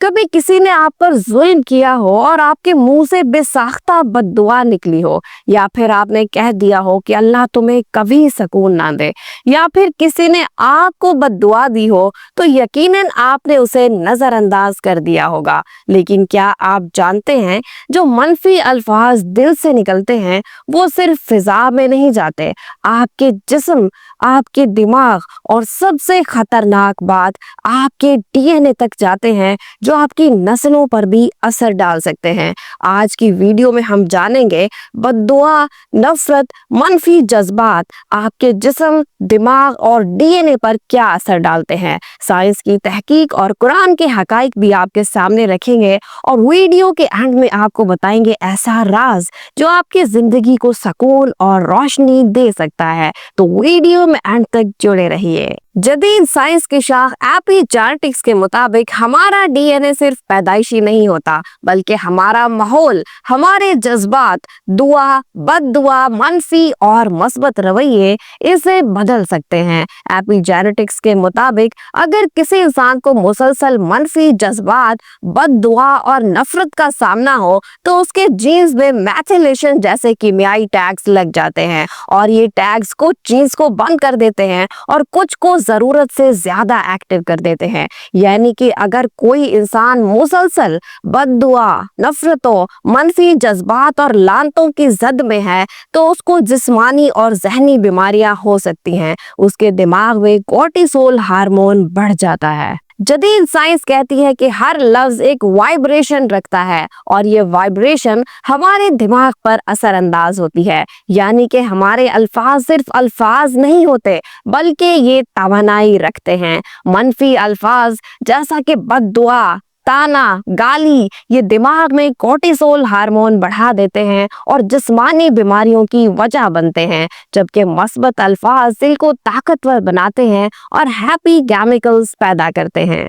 कभी किसी ने आप पर जुल्म किया हो और आपके मुंह से बेसाख्ता बद्दुआ निकली हो, या फिर आपने कह दिया हो कि अल्लाह तुम्हें कभी सुकून ना दे, या फिर किसी ने आपको बद्दुआ दी हो, तो यकीनन आपने उसे नजरअंदाज कर दिया होगा। लेकिन क्या आप जानते हैं, जो मनफी अल्फाज दिल से निकलते हैं वो सिर्फ फिजा में नहीं जाते, आपके जिस्म, आपके दिमाग और सबसे खतरनाक बात आपके डीएनए तक जाते हैं, जो आपकी नस्लों पर भी असर डाल सकते हैं। आज की वीडियो में हम जानेंगे बद्दुआ, नफरत, मनफी जज्बात आपके जिस्म, दिमाग और डीएनए पर क्या असर डालते हैं। साइंस की तहकीक और कुरान के हकाइक भी आपके सामने रखेंगे और वीडियो के एंड में आपको बताएंगे ऐसा राज जो आपकी जिंदगी को सुकून और रोशनी दे सकता है। तो वीडियो में एंड तक जुड़े रहिए। जदीद साइंस की शाख एपिजेनेटिक्स के मुताबिक हमारा डीएनए सिर्फ पैदाइशी नहीं होता, बल्कि हमारा माहौल, हमारे जज्बात, दुआ, बद्दुआ, मनफी और मस्बत रवैये इसे बदल सकते हैं। एपिजेनेटिक्स के मुताबिक अगर किसी इंसान को मुसलसल मनफी जज्बात, बद्दुआ और नफरत का सामना हो तो उसके जीन्स में मैथिलेशन जैसे कीमियाई टैग्स लग जाते हैं, और ये टैग्स कुछ जीन्स को बंद कर देते हैं और कुछ को जरूरत से ज्यादा एक्टिव कर देते हैं। यानी कि अगर कोई इंसान मुसलसल बद्दुआ, नफरतों, मनफी जज्बात और लानतों की जद में है तो उसको जिस्मानी और जहनी बीमारियां हो सकती हैं। उसके दिमाग में कोर्टिसोल हार्मोन बढ़ जाता है। जदीद साइंस कहती है कि हर लफ्ज एक वाइब्रेशन रखता है और ये वाइब्रेशन हमारे दिमाग पर असर अंदाज होती है। यानी कि हमारे अल्फाज सिर्फ अल्फाज नहीं होते, बल्कि ये तवानाई रखते हैं। मनफी अल्फाज जैसा कि बद्दुआ, ताना, गाली, ये दिमाग में कोर्टिसोल हार्मोन बढ़ा देते हैं और जिस्मानी बीमारियों की वजह बनते हैं, जबकि मस्बत अल्फाज दिल को ताकतवर बनाते हैं और हैप्पी केमिकल्स पैदा करते हैं।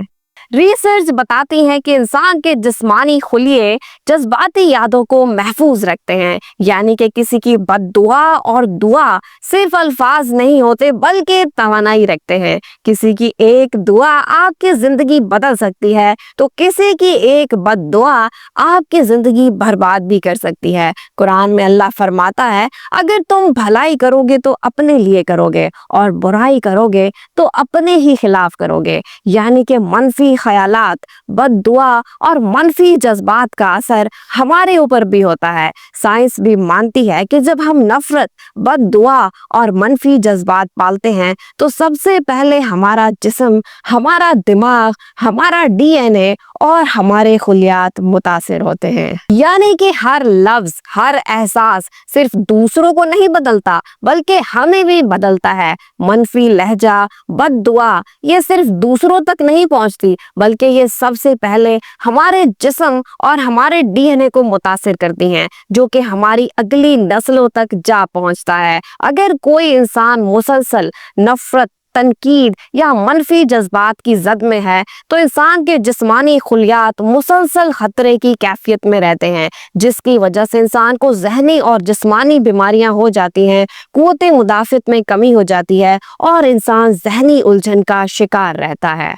रिसर्च बताती है कि इंसान के जिस्मानी खुलिये जज्बाती यादों को महफूज रखते हैं। यानी कि किसी की बद्दुआ और दुआ सिर्फ अल्फाज नहीं होते, बल्कि तवानाई रखते हैं। किसी की एक दुआ आपकी जिंदगी बदल सकती है, तो किसी की एक बद्दुआ आपकी जिंदगी बर्बाद भी कर सकती है। कुरान में अल्लाह फरमाता है, अगर तुम भलाई करोगे तो अपने लिए करोगे और बुराई करोगे तो अपने ही खिलाफ करोगे। यानी कि मनफी ख्यालात, बद्दुआ और मनफी जज्बात का असर हमारे ऊपर भी होता है। साइंस भी मानती है कि जब हम नफरत, बद्दुआ और मनफी जज्बात पालते हैं तो सबसे पहले हमारा जिस्म, हमारा दिमाग, हमारा डीएनए और हमारे खुलियात मुतासिर होते हैं। यानी कि हर लफ्ज, हर एहसास सिर्फ दूसरों को नहीं बदलता, बल्कि हमें भी बदलता है। मनफी लहजा, बद्दुआ ये सिर्फ दूसरों तक नहीं पहुंचती, बल्कि ये सबसे पहले हमारे जिस्म और हमारे डीएनए को मुतासिर करती हैं, जो कि हमारी अगली नस्लों तक जा पहुंचता है। अगर कोई इंसान मुसलसल नफरत, तनकीद या मनफी जज्बात की जद में है तो इंसान के जिस्मानी खुलियात मुसलसल खतरे की कैफियत में रहते हैं, जिसकी वजह से इंसान को जहनी और जिस्मानी बीमारियां हो जाती हैं, कुव्वत मुदाफियत में कमी हो जाती है और इंसान जहनी उलझन का शिकार रहता है।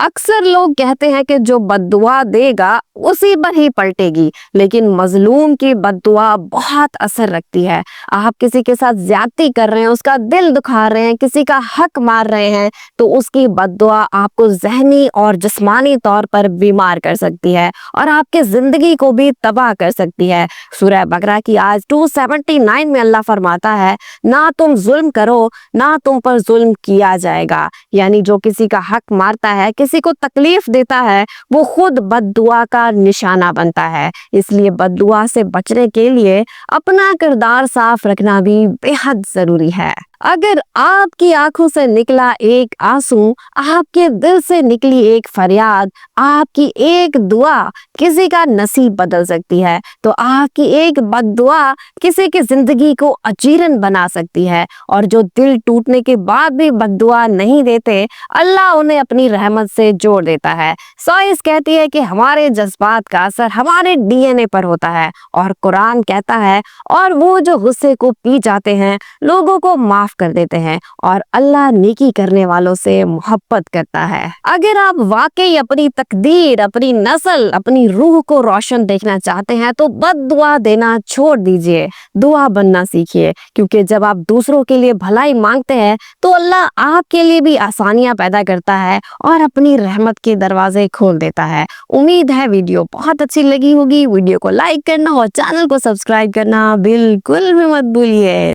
अक्सर लोग कहते हैं कि जो बद्दुआ देगा उसी पर ही पलटेगी, लेकिन मजलूम की बद्दुआ बहुत असर रखती है। आप किसी के साथ ज्यादती कर रहे हैं, उसका दिल दुखा रहे हैं, किसी का हक मार रहे हैं, तो उसकी बद्दुआ आपको जहनी और जिस्मानी तौर पर बीमार कर सकती है और आपकी जिंदगी को भी तबाह कर सकती है। सूरह बकरा की आज 279 में अल्लाह फरमाता है, ना तुम जुल्म करो, ना तुम पर जुल्म किया जाएगा। यानी जो किसी का हक मारता है, किसी को तकलीफ देता है, वो खुद बद्दुआ का निशाना बनता है। इसलिए बद्दुआ से बचने के लिए अपना किरदार साफ रखना भी बेहद जरूरी है। अगर आपकी आंखों से निकला एक आंसू, आपके दिल से निकली एक फरियाद, आपकी एक दुआ किसी का नसीब बदल सकती है, तो आपकी एक बद्दुआ किसी की जिंदगी को अजीरन बना सकती है। और जो दिल टूटने के बाद भी बद्दुआ नहीं देते, अल्लाह उन्हें अपनी रहमत से जोड़ देता है। साइंस कहती है कि हमारे जज्बात का असर हमारे डीएनए पर होता है, और कुरान कहता है, और वो जो गुस्से को पी जाते हैं लोगों को माफ معاف کر دیتے ہیں اور اللہ نیکی کرنے والوں سے محبت کرتا ہے۔ اگر آپ واقعی اپنی تقدیر، اپنی نسل، اپنی روح کو روشن دیکھنا چاہتے ہیں تو بد دعا دینا چھوڑ دیجئے، دعا بننا سیکھیے، کیونکہ جب آپ دوسروں کے لیے بھلائی مانگتے ہیں تو اللہ آپ کے لیے بھی آسانیاں پیدا کرتا ہے اور اپنی رحمت کے دروازے کھول دیتا ہے۔ امید ہے ویڈیو بہت اچھی لگی ہوگی۔ ویڈیو کو لائک کرنا اور چینل کو سبسکرائب کرنا بالکل بھی مت بھولیے۔